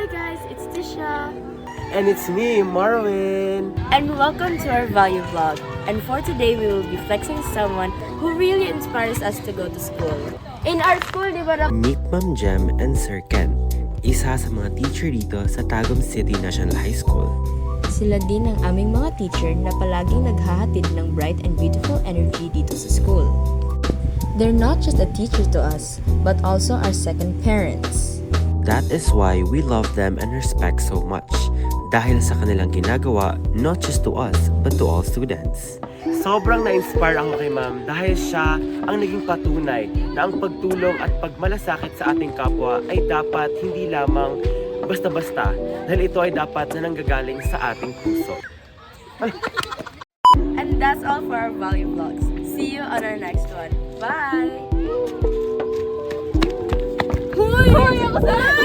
guys, it's Tisha. And it's me, Marwin. And welcome to our value vlog. And for today, we will be flexing someone who really inspires us to go to school. In our school, di ba? Meet Ma'am Jem and Sir Ken, isa sa mga teacher dito sa Tagum City National High School. Sila din ang aming mga teacher na palaging naghahatid ng bright and beautiful energy dito sa school. They're not just a teacher to us, but also our second parents. That is why we love them and respect so much. Dahil sa kanilang ginagawa, not just to us, but to all students. Sobrang na-inspire ako kay Ma'am dahil siya ang naging patunay na ang pagtulong at pagmalasakit sa ating kapwa ay dapat hindi lamang basta-basta dahil ito ay dapat na nanggagaling sa ating puso. And that's all for our value vlogs. See you on our next one. Bye! Hoy! Ako